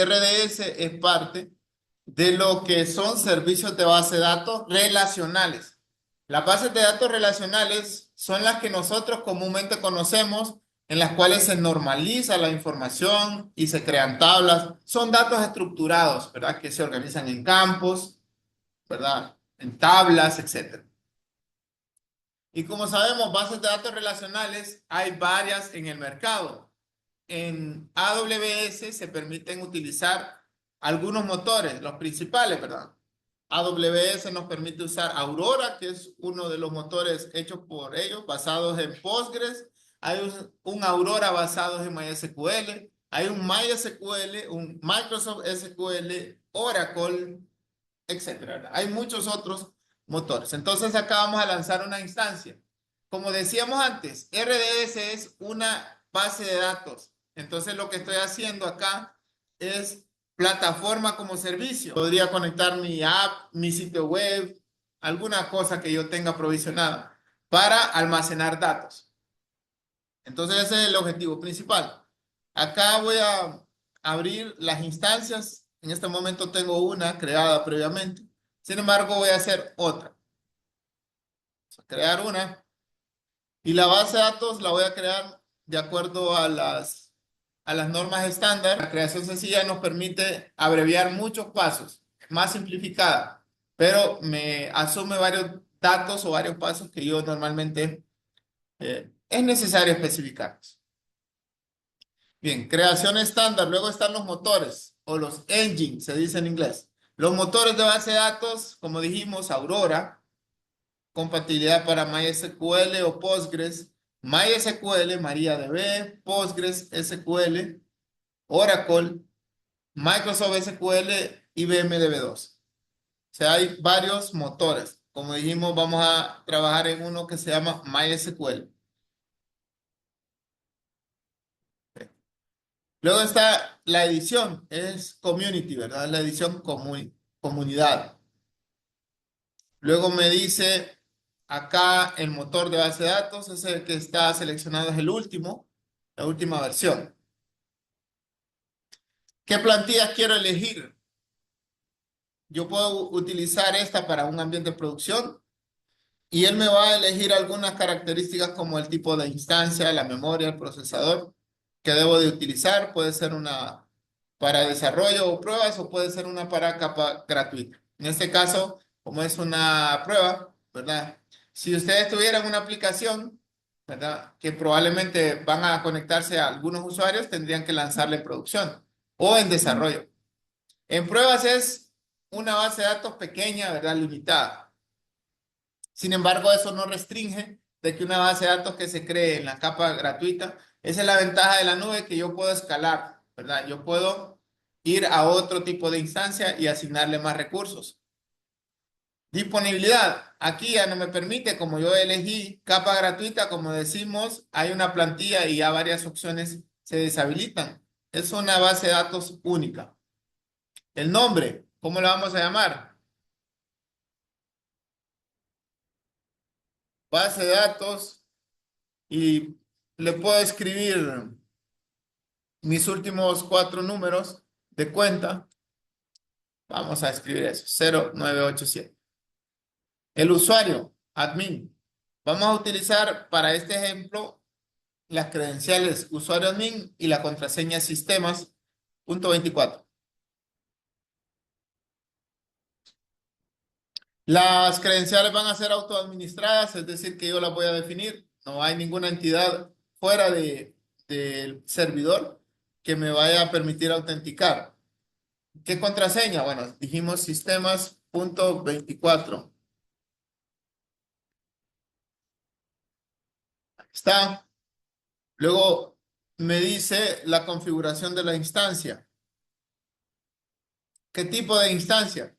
RDS es parte de lo que son servicios de base de datos relacionales. Las bases de datos relacionales son las que nosotros comúnmente conocemos, en las cuales se normaliza la información y se crean tablas. Son datos estructurados, ¿verdad? Que se organizan en campos, ¿verdad? En tablas, etcétera. Y como sabemos, bases de datos relacionales hay varias en el mercado. En AWS se permiten utilizar algunos motores, los principales, ¿verdad? AWS nos permite usar Aurora, que es uno de los motores hechos por ellos, basados en Postgres. Hay un Aurora basado en MySQL. Hay un MySQL, un Microsoft SQL, Oracle, etcétera, ¿verdad? Hay muchos otros motores. Entonces acá vamos a lanzar una instancia. Como decíamos antes, RDS es una base de datos. Entonces lo que estoy haciendo acá es plataforma como servicio. Podría conectar mi app, mi sitio web, alguna cosa que yo tenga provisionada para almacenar datos. Entonces ese es el objetivo principal. Acá voy a abrir las instancias. En este momento tengo una creada previamente. Sin embargo, voy a hacer otra. Crear una. Y la base de datos la voy a crear de acuerdo a las normas estándar. La creación sencilla nos permite abreviar muchos pasos, más simplificada, pero me asume varios datos o varios pasos que yo normalmente es necesario especificarlos. Bien, creación estándar. Luego están los motores o los engines, se dice en inglés. Los motores de base de datos, como dijimos, Aurora, compatibilidad para MySQL o Postgres, MySQL, MariaDB, Postgres SQL, Oracle, Microsoft SQL, IBM DB2. O sea, hay varios motores. Como dijimos, vamos a trabajar en uno que se llama MySQL. Luego está la edición, es community, ¿verdad? La edición comunidad. Luego me dice acá el motor de base de datos, es el que está seleccionado, es el último, la última versión. ¿Qué plantillas quiero elegir? Yo puedo utilizar esta para un ambiente de producción y él me va a elegir algunas características como el tipo de instancia, la memoria, el procesador que debo de utilizar. Puede ser una para desarrollo o pruebas o puede ser una para capa gratuita. En este caso, como es una prueba, ¿verdad? Si ustedes tuvieran una aplicación, ¿verdad? Que probablemente van a conectarse a algunos usuarios, tendrían que lanzarla en producción o en desarrollo. En pruebas es una base de datos pequeña, ¿verdad? Limitada. Sin embargo, eso no restringe de que una base de datos que se cree en la capa gratuita, esa es la ventaja de la nube, que yo puedo escalar, ¿verdad? Yo puedo ir a otro tipo de instancia y asignarle más recursos. Disponibilidad. Aquí ya no me permite, como yo elegí capa gratuita, como decimos, hay una plantilla y ya varias opciones se deshabilitan. Es una base de datos única. El nombre, ¿cómo lo vamos a llamar? Base de datos y le puedo escribir mis últimos 4 números de cuenta. Vamos a escribir eso, 0987. El usuario, admin. Vamos a utilizar para este ejemplo las credenciales usuario admin y la contraseña sistemas.24. Las credenciales van a ser autoadministradas, es decir, que yo las voy a definir. No hay ninguna entidad fuera del servidor que me vaya a permitir autenticar. ¿Qué contraseña? Bueno, dijimos sistemas.24. Está. Luego me dice la configuración de la instancia. ¿Qué tipo de instancia?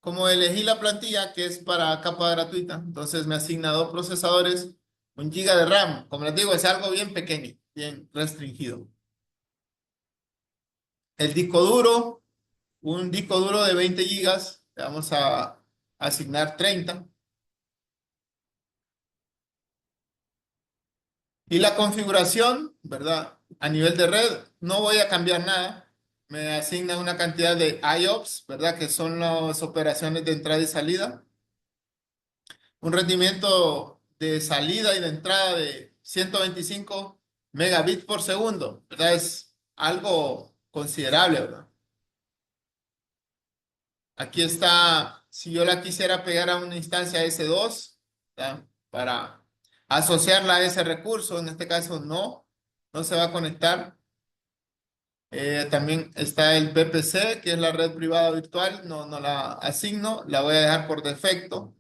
Como elegí la plantilla que es para capa gratuita, entonces me asigna 2 procesadores, 1 GB de RAM. Como les digo, es algo bien pequeño, bien restringido. El disco duro, un disco duro de 20 gigas, le vamos a asignar 30. Y la configuración, ¿verdad? A nivel de red, no voy a cambiar nada. me asigna una cantidad de IOPS, ¿verdad? Que son las operaciones de entrada y salida. Un rendimiento de salida y de entrada de 125 megabits por segundo, ¿verdad? Es algo considerable, ¿verdad? Aquí está, si yo la quisiera pegar a una instancia S2, ¿verdad? Para asociarla a ese recurso, en este caso no se va a conectar. También está el VPC, que es la red privada virtual, no la asigno, la voy a dejar por defecto.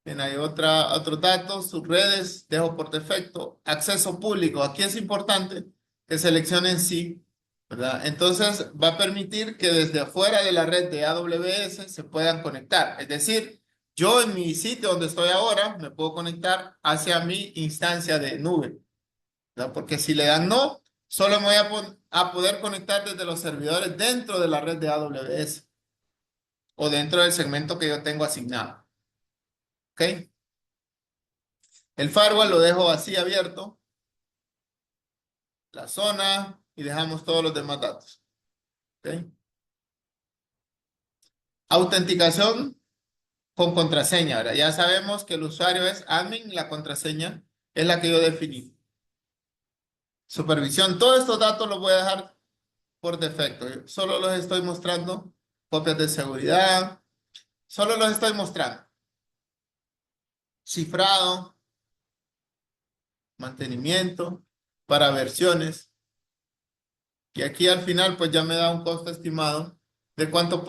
Bien, hay otros datos, subredes, dejo por defecto. Acceso público, aquí es importante que seleccionen sí, ¿verdad? Entonces va a permitir que desde afuera de la red de AWS se puedan conectar. Es decir, yo en mi sitio donde estoy ahora me puedo conectar hacia mi instancia de nube, ¿verdad? Porque si le dan no, solo me voy a poder conectar desde los servidores dentro de la red de AWS o dentro del segmento que yo tengo asignado. ¿Ok? El firewall lo dejo así abierto, la zona y dejamos todos los demás datos. ¿Ok? Autenticación con contraseña. ¿Verdad? Ya sabemos que el usuario es admin, la contraseña es la que yo definí. Supervisión, todos estos datos los voy a dejar por defecto. Yo solo los estoy mostrando, copias de seguridad, solo los estoy mostrando. Cifrado, mantenimiento, para versiones. Y aquí al final pues ya me da un costo estimado de cuánto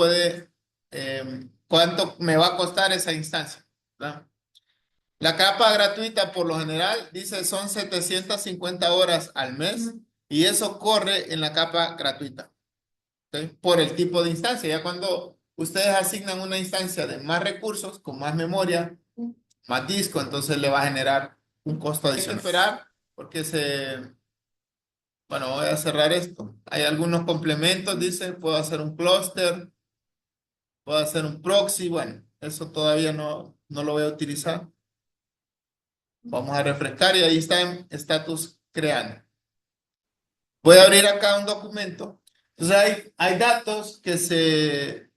me va a costar esa instancia, ¿verdad? La capa gratuita por lo general dice son 750 horas al mes y eso corre en la capa gratuita, ¿ok? Por el tipo de instancia. Ya cuando ustedes asignan una instancia de más recursos, con más memoria, más disco, entonces le va a generar un costo adicional. Hay que esperar porque bueno, voy a cerrar esto. Hay algunos complementos, dice, puedo hacer un clúster, puedo hacer un proxy, bueno, eso todavía no lo voy a utilizar. Vamos a refrescar y ahí está en status creando. Voy a abrir acá un documento. Entonces hay datos que se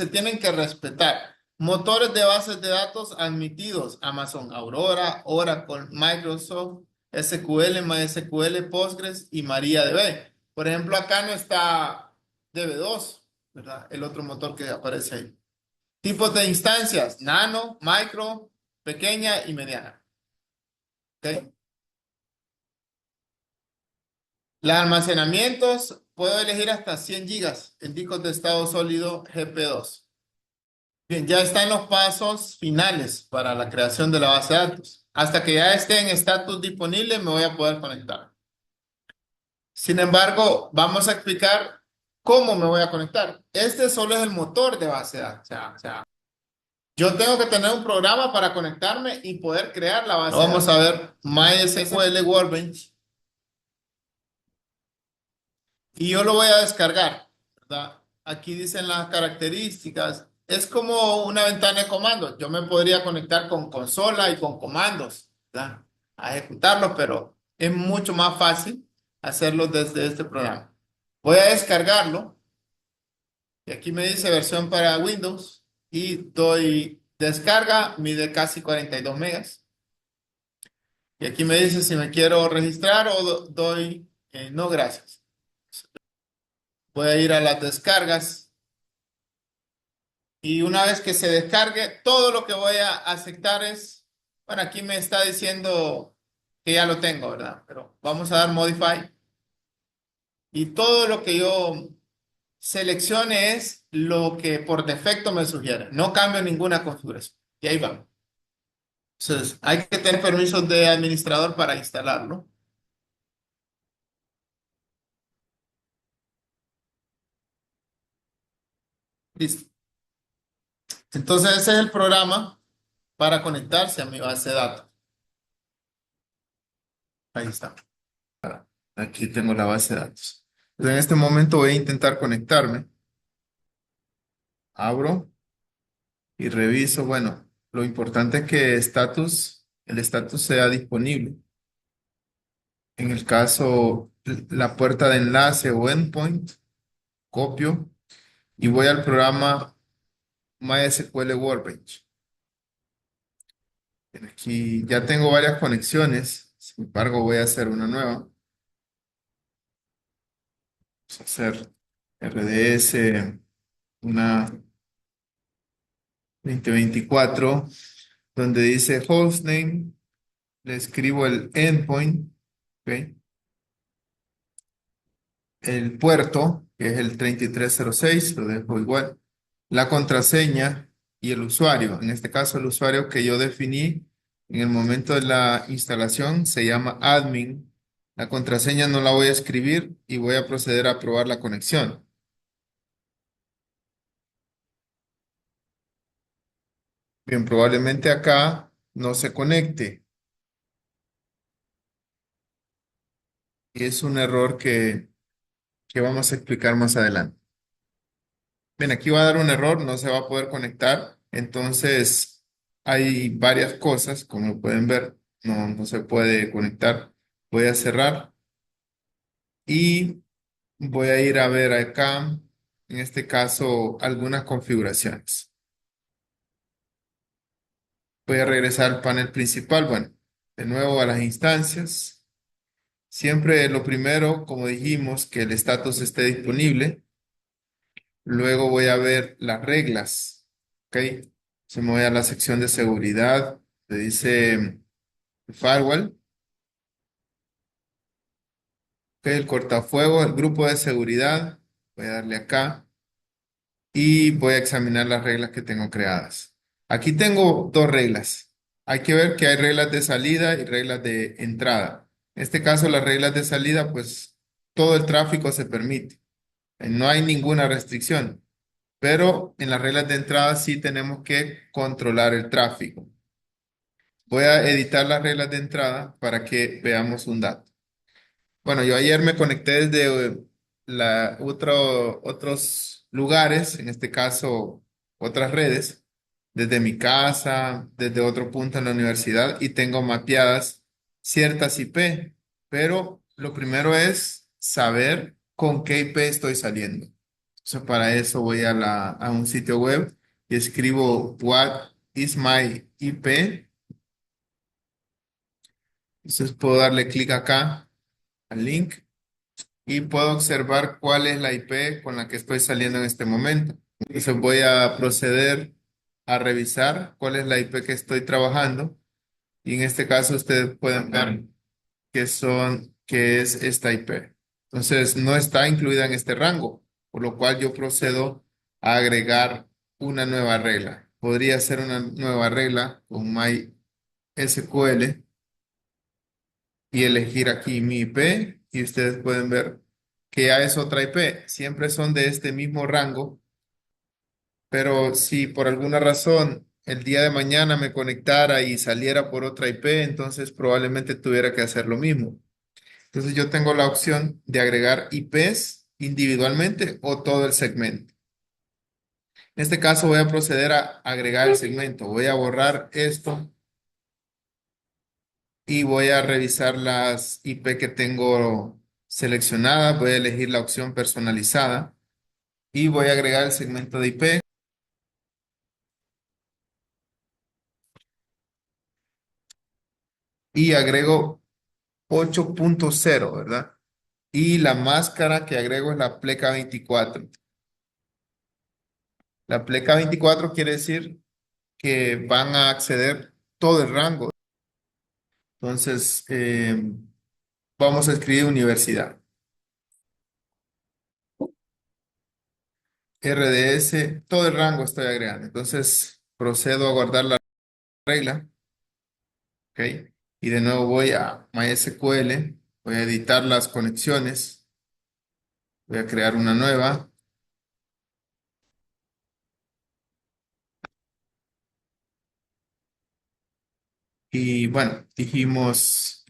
tienen que respetar. Motores de bases de datos admitidos: Amazon Aurora, Oracle, Microsoft, SQL, MySQL, Postgres y MariaDB. Por ejemplo, acá no está DB2, ¿verdad? El otro motor que aparece ahí. Tipos de instancias: nano, micro, pequeña y mediana. ¿Ok? Los almacenamientos, puedo elegir hasta 100 gigas en discos de estado sólido GP2. Bien, ya están los pasos finales para la creación de la base de datos. Hasta que ya esté en estatus disponible, me voy a poder conectar. Sin embargo, vamos a explicar cómo me voy a conectar. Este solo es el motor de base de datos. Yo tengo que tener un programa para conectarme y poder crear la base de datos. Vamos a ver MySQL Workbench. Y yo lo voy a descargar, ¿verdad? Aquí dicen las características. Es como una ventana de comandos. Yo me podría conectar con consola y con comandos, ¿verdad? A ejecutarlos, pero es mucho más fácil hacerlo desde este programa. Voy a descargarlo y aquí me dice versión para Windows y doy descarga, mide casi 42 megas. Y aquí me dice si me quiero registrar o doy no gracias. Voy a ir a las descargas. Y una vez que se descargue, todo lo que voy a aceptar es, bueno, aquí me está diciendo que ya lo tengo, ¿verdad? Pero vamos a dar Modify. Y todo lo que yo seleccione es lo que por defecto me sugiere. No cambio ninguna configuración. Y ahí va. Entonces, hay que tener permisos de administrador para instalarlo. Listo. Entonces, ese es el programa para conectarse a mi base de datos. Ahí está. Aquí tengo la base de datos. Entonces, en este momento voy a intentar conectarme. Abro y reviso. Bueno, lo importante es que el estatus sea disponible. En el caso la puerta de enlace o endpoint, copio y voy al programa MySQL Workbench. Aquí ya tengo varias conexiones, sin embargo voy a hacer una nueva. Vamos a hacer RDS, una 2024, donde dice hostname, le escribo el endpoint, ¿ok? El puerto, que es el 3306, lo dejo igual. La contraseña y el usuario. En este caso, el usuario que yo definí en el momento de la instalación se llama admin. La contraseña no la voy a escribir y voy a proceder a probar la conexión. Bien, probablemente acá no se conecte. Y es un error que vamos a explicar más adelante. Bien, aquí va a dar un error, no se va a poder conectar. Entonces, hay varias cosas, como pueden ver, no se puede conectar. Voy a cerrar y voy a ir a ver acá, en este caso, algunas configuraciones. Voy a regresar al panel principal. Bueno, de nuevo a las instancias. Siempre lo primero, como dijimos, que el estatus esté disponible. Luego voy a ver las reglas. ¿Ok? Se me voy a la sección de seguridad. Le dice firewall. ¿Ok? El cortafuegos, el grupo de seguridad. Voy a darle acá. Y voy a examinar las reglas que tengo creadas. Aquí tengo dos reglas. Hay que ver que hay reglas de salida y reglas de entrada. En este caso, las reglas de salida, pues todo el tráfico se permite. No hay ninguna restricción. Pero en las reglas de entrada sí tenemos que controlar el tráfico. Voy a editar las reglas de entrada para que veamos un dato. Bueno, yo ayer me conecté desde otros lugares, en este caso otras redes, desde mi casa, desde otro punto en la universidad y tengo mapeadas ciertas IP, pero lo primero es saber con qué IP estoy saliendo. Entonces, para eso voy a un sitio web y escribo what is my IP. Entonces puedo darle clic acá al link y puedo observar cuál es la IP con la que estoy saliendo en este momento. Entonces voy a proceder a revisar cuál es la IP que estoy trabajando y en este caso ustedes pueden ver que es esta IP. Entonces no está incluida en este rango, por lo cual yo procedo a agregar una nueva regla. Podría ser una nueva regla con MySQL y elegir aquí mi IP y ustedes pueden ver que ya es otra IP. Siempre son de este mismo rango, pero si por alguna razón el día de mañana me conectara y saliera por otra IP, entonces probablemente tuviera que hacer lo mismo. Entonces yo tengo la opción de agregar IPs individualmente o todo el segmento. En este caso voy a proceder a agregar el segmento. Voy a borrar esto y voy a revisar las IP que tengo seleccionadas. Voy a elegir la opción personalizada y voy a agregar el segmento de IP y agrego 8.0, ¿verdad? Y la máscara que agrego es la pleca 24. La pleca 24 quiere decir que van a acceder todo el rango. Entonces, vamos a escribir universidad. RDS, todo el rango estoy agregando. Entonces, procedo a guardar la regla. ¿Ok? Y de nuevo voy a MySQL. Voy a editar las conexiones. Voy a crear una nueva. Y bueno, dijimos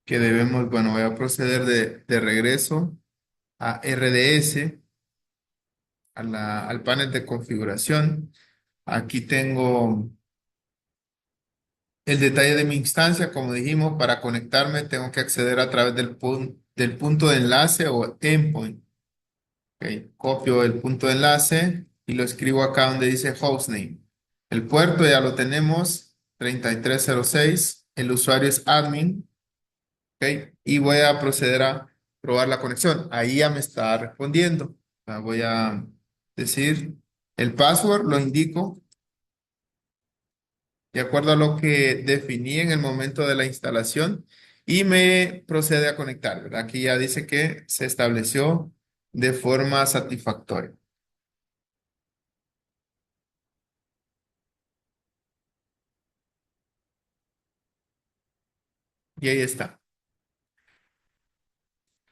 que debemos, bueno, voy a proceder de regreso a RDS, al panel de configuración. Aquí tengo el detalle de mi instancia. Como dijimos, para conectarme tengo que acceder a través del del punto de enlace o endpoint. Ok, copio el punto de enlace y lo escribo acá donde dice hostname. El puerto ya lo tenemos, 3306. El usuario es admin. Ok, y voy a proceder a probar la conexión. Ahí ya me está respondiendo. Voy a decir el password, lo indico de acuerdo a lo que definí en el momento de la instalación y me procede a conectar, ¿verdad? Aquí ya dice que se estableció de forma satisfactoria. Y ahí está.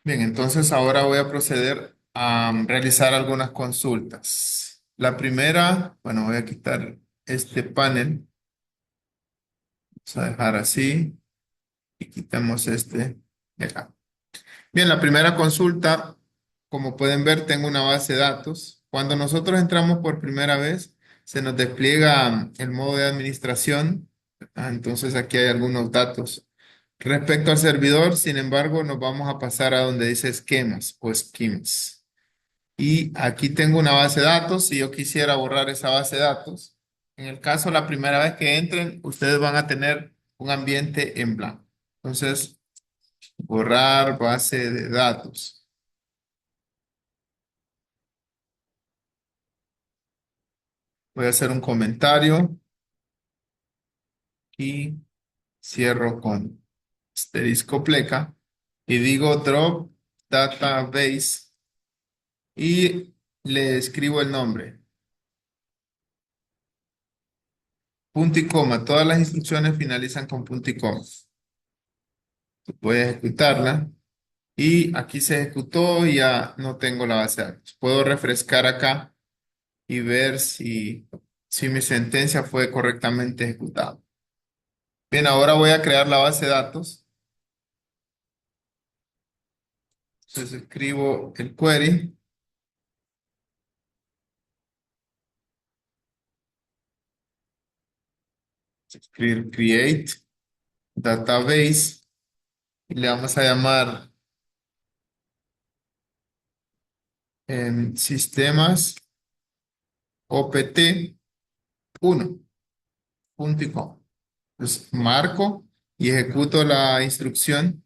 Bien, entonces ahora voy a proceder a realizar algunas consultas. La primera, bueno, voy a quitar este panel. Vamos a dejar así y quitamos este de acá. Bien, la primera consulta, como pueden ver, tengo una base de datos. Cuando nosotros entramos por primera vez, se nos despliega el modo de administración. Entonces aquí hay algunos datos. Respecto al servidor, sin embargo, nos vamos a pasar a donde dice esquemas o schemas. Y aquí tengo una base de datos. Si yo quisiera borrar esa base de datos, en el caso la primera vez que entren, ustedes van a tener un ambiente en blanco. Entonces, borrar base de datos. Voy a hacer un comentario y cierro con asterisco pleca y digo drop database y le escribo el nombre. Punto y coma. Todas las instrucciones finalizan con punto y coma. Voy a ejecutarla y aquí se ejecutó y ya no tengo la base de datos. Puedo refrescar acá y ver si mi sentencia fue correctamente ejecutada. Bien, ahora voy a crear la base de datos. Entonces escribo el query, escribir create database y le vamos a llamar sistemas opt1 punto y com. Entonces marco y ejecuto la instrucción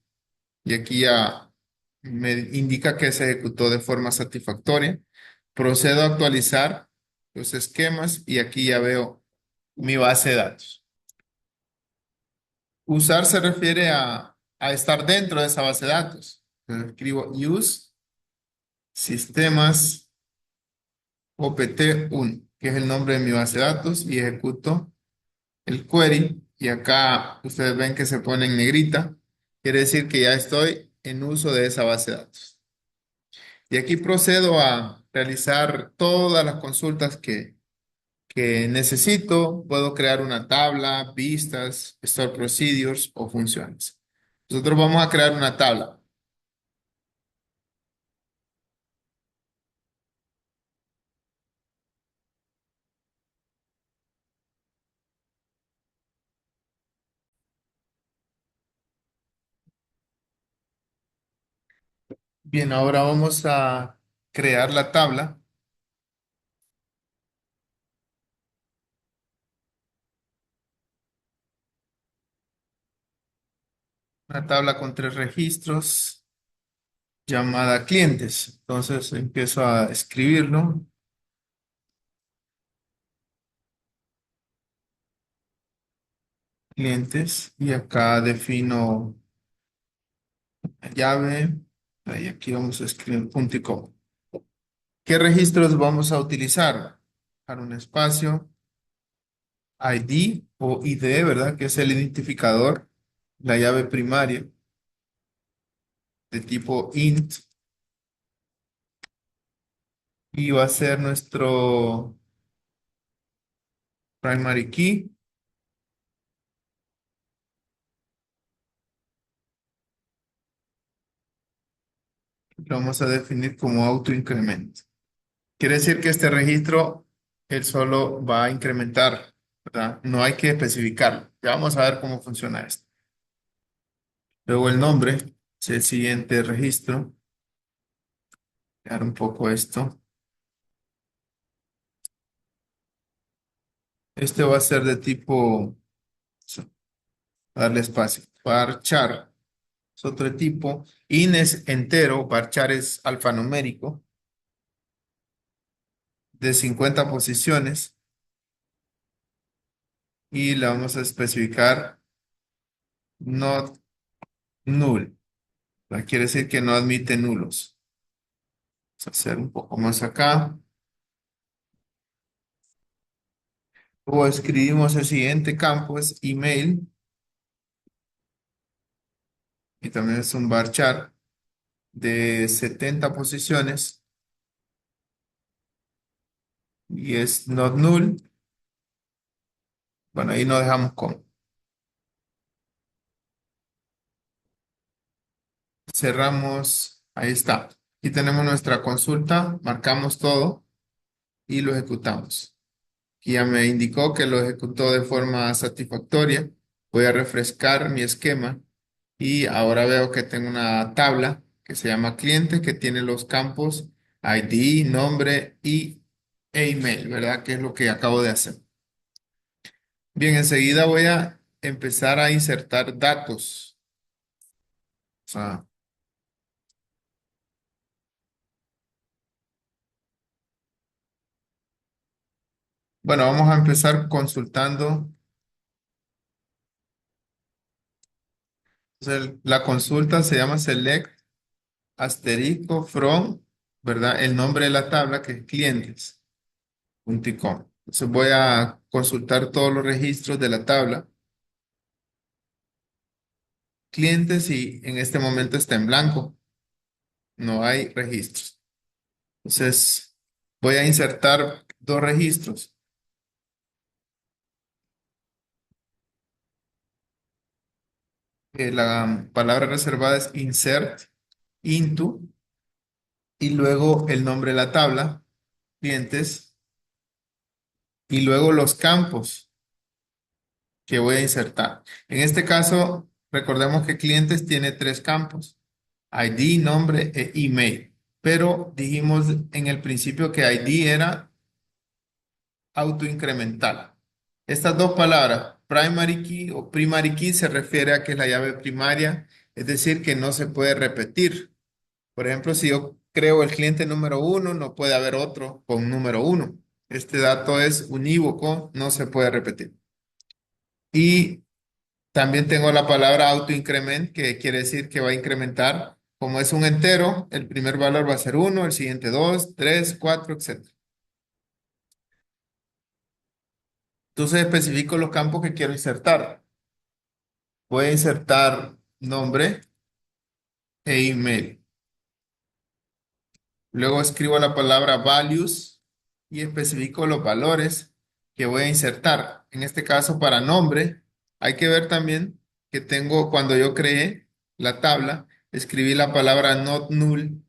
y aquí ya me indica que se ejecutó de forma satisfactoria. Procedo a actualizar los esquemas y aquí ya veo mi base de datos. Usar se refiere a estar dentro de esa base de datos. Entonces, escribo use sistemas opt1, que es el nombre de mi base de datos, y ejecuto el query. Y acá ustedes ven que se pone en negrita. Quiere decir que ya estoy en uso de esa base de datos. Y aquí procedo a realizar todas las consultas que necesito. Puedo crear una tabla, vistas, store procedures o funciones. Nosotros vamos a crear una tabla. Bien, ahora vamos a crear la tabla. Una tabla con 3 registros llamada clientes. Entonces empiezo a escribirlo. Clientes. Y acá defino la llave. Y aquí vamos a escribir punto y coma. ¿Qué registros vamos a utilizar? Para un espacio, ID o ID, ¿verdad? Que es el identificador, la llave primaria de tipo int y va a ser nuestro primary key. Lo vamos a definir como autoincremento. Quiere decir que este registro, él solo va a incrementar, ¿verdad? No hay que especificarlo. Ya vamos a ver cómo funciona esto. Luego el nombre, El siguiente registro. Crear un poco esto. Este va a ser de tipo, darle espacio. Varchar es otro tipo. In es entero, varchar es alfanumérico de 50 posiciones y le vamos a especificar not null. Quiere decir que no admite nulos. Vamos a hacer un poco más acá. Luego escribimos el siguiente campo, es email, y también es un varchar de 70 posiciones y es not null. Bueno, ahí no dejamos con. Cerramos, ahí está. Y tenemos nuestra consulta, marcamos todo y lo ejecutamos. Y ya me indicó que lo ejecutó de forma satisfactoria. Voy a refrescar mi esquema y ahora veo que tengo una tabla que se llama cliente que tiene los campos ID, nombre e email, ¿verdad? Que es lo que acabo de hacer. Bien, enseguida voy a empezar a insertar datos. O sea, bueno, vamos a empezar consultando. Entonces, la consulta se llama select asterisco from, ¿verdad? El nombre de la tabla que es clientes.com. Entonces voy a consultar todos los registros de la tabla clientes y en este momento está en blanco. No hay registros. Entonces voy a insertar dos registros. La palabra reservada es insert into y luego el nombre de la tabla, clientes, y luego los campos que voy a insertar. En este caso, recordemos que clientes tiene tres campos, ID, nombre e email. Pero dijimos en el principio que ID era autoincremental. Estas dos palabras, primary key o primary key, se refiere a que es la llave primaria, es decir, que no se puede repetir. Por ejemplo, si yo creo el cliente número uno, no puede haber otro con número uno. Este dato es unívoco, no se puede repetir. Y también tengo la palabra autoincrement, que quiere decir que va a incrementar. Como es un entero, el primer valor va a ser uno, el siguiente 2, 3, 4, etc. Entonces especifico los campos que quiero insertar. Voy a insertar nombre e email. Luego escribo la palabra values y especifico los valores que voy a insertar. En este caso, para nombre, hay que ver también que tengo, cuando yo creé la tabla, escribí la palabra not null.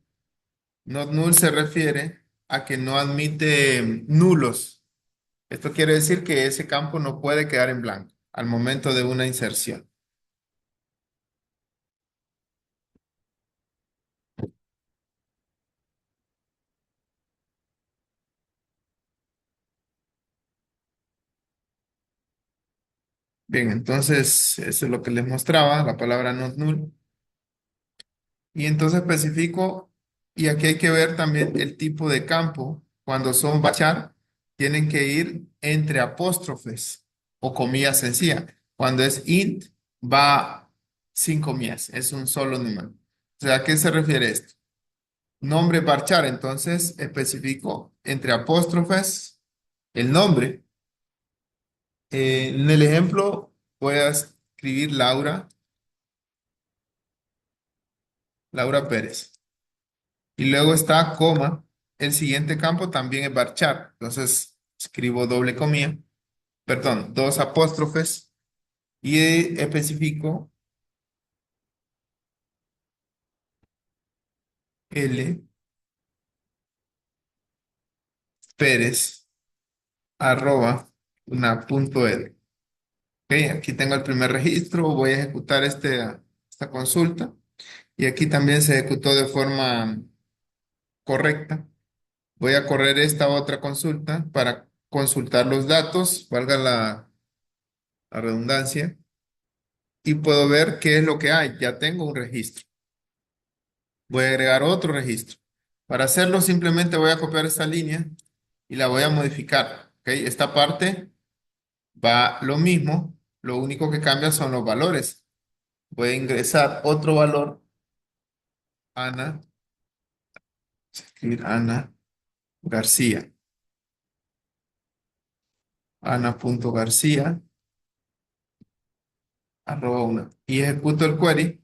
Not null se refiere a que no admite nulos. Esto quiere decir que ese campo no puede quedar en blanco al momento de una inserción. Bien, entonces eso es lo que les mostraba, la palabra not null. Y entonces especifico, y aquí hay que ver también el tipo de campo. Cuando son bachar, tienen que ir entre apóstrofes o comillas sencillas. Cuando es int, va sin comillas, es un solo número. O sea, ¿a qué se refiere esto? Nombre varchar, entonces especifico entre apóstrofes el nombre. En el ejemplo voy a escribir Laura, Laura Pérez. Y luego está coma. El siguiente campo también es varchar. Entonces escribo doble comilla, perdón, dos apóstrofes y especifico L Pérez arroba una punto L. Ok, aquí tengo el primer registro. Voy a ejecutar esta consulta. Y aquí también se ejecutó de forma correcta. Voy a correr esta otra consulta para consultar los datos, valga la redundancia, y puedo ver qué es lo que hay. Ya tengo un registro. Voy a agregar otro registro. Para hacerlo, simplemente voy a copiar esta línea y la voy a modificar. ¿Ok? Esta parte va lo mismo, lo único que cambia son los valores. Voy a ingresar otro valor, Ana, escribir Ana García, Ana.García, arroba una. Y ejecuto el query.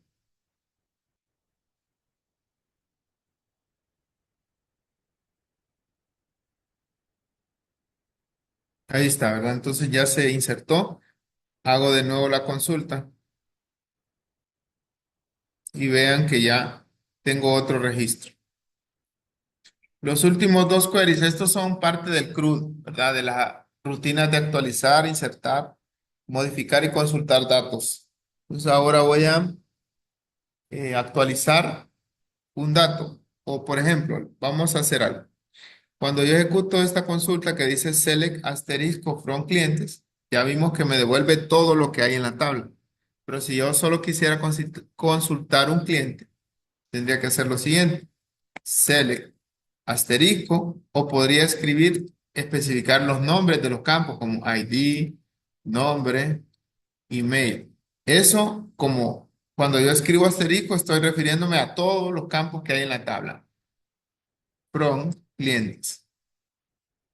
Ahí está, ¿verdad? Entonces ya se insertó. Hago de nuevo la consulta y vean que ya tengo otro registro. Los últimos dos queries, estos son parte del CRUD, ¿verdad? De las rutinas de actualizar, insertar, modificar y consultar datos. Entonces ahora voy a actualizar un dato. O por ejemplo, vamos a hacer algo. Cuando yo ejecuto esta consulta que dice select asterisco from clientes, ya vimos que me devuelve todo lo que hay en la tabla. Pero si yo solo quisiera consultar un cliente, tendría que hacer lo siguiente. Select asterisco o podría escribir, especificar los nombres de los campos como ID, nombre, email. Eso como cuando yo escribo asterisco estoy refiriéndome a todos los campos que hay en la tabla. From clientes.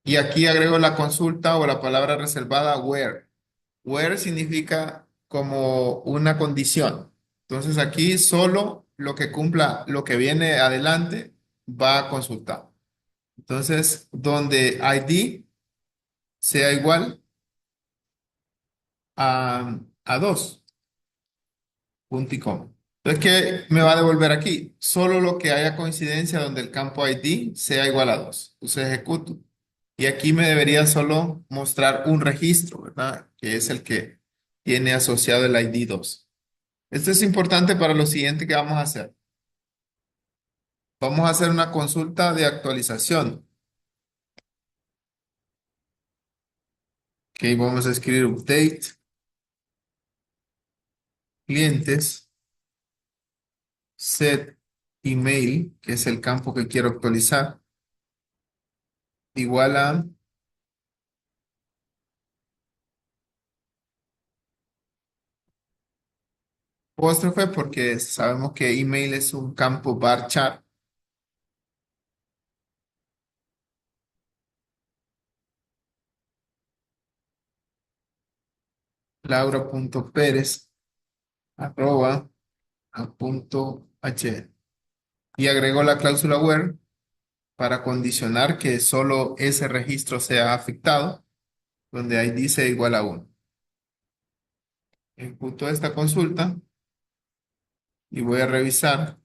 Y aquí agrego la consulta o la palabra reservada where. Where significa como una condición. Entonces aquí solo lo que cumpla, lo que viene adelante va a consultar. Entonces, donde ID sea igual a 2, punto y coma. Entonces, ¿qué me va a devolver aquí? Solo lo que haya coincidencia donde el campo ID sea igual a 2. Entonces ejecuto. Y aquí me debería solo mostrar un registro, ¿verdad? Que es el que tiene asociado el ID 2. Esto es importante para lo siguiente que vamos a hacer. Vamos a hacer una consulta de actualización. Ok, vamos a escribir update, clientes, set email, que es el campo que quiero actualizar, igual a apóstrofe, porque sabemos que email es un campo varchar. Laura.Pérez arroba a punto h. Y agrego la cláusula where para condicionar que solo ese registro sea afectado, donde ahí dice igual a 1. Ejecuto esta consulta y voy a revisar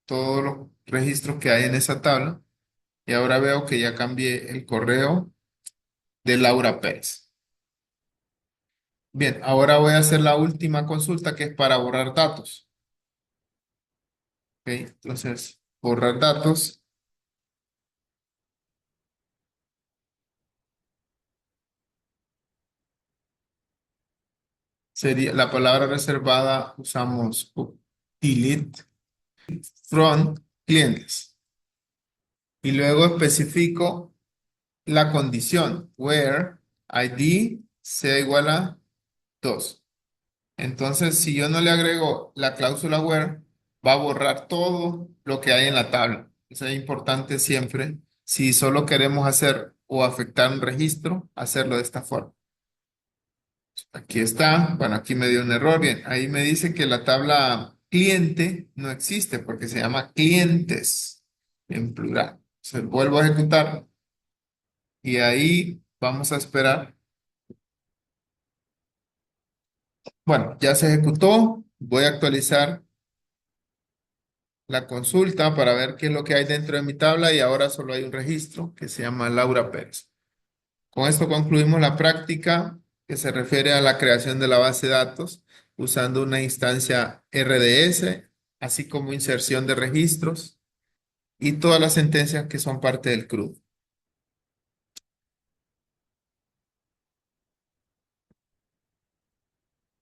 todos los registros que hay en esa tabla. Y ahora veo que ya cambié el correo de Laura Pérez. Bien, ahora voy a hacer la última consulta que es para borrar datos. Ok, entonces, borrar datos sería la palabra reservada, usamos delete from clientes. Y luego especifico la condición where ID sea igual a 2. Entonces, si yo no le agrego la cláusula where, va a borrar todo lo que hay en la tabla. Eso es importante siempre. Si solo queremos hacer o afectar un registro, hacerlo de esta forma. Aquí está. Bueno, aquí me dio un error. Bien, ahí me dice que la tabla cliente no existe porque se llama clientes en plural. Entonces, vuelvo a ejecutar y ahí vamos a esperar. Bueno, ya se ejecutó. Voy a actualizar la consulta para ver qué es lo que hay dentro de mi tabla y ahora solo hay un registro que se llama Laura Pérez. Con esto concluimos la práctica que se refiere a la creación de la base de datos usando una instancia RDS así como inserción de registros y todas las sentencias que son parte del CRUD.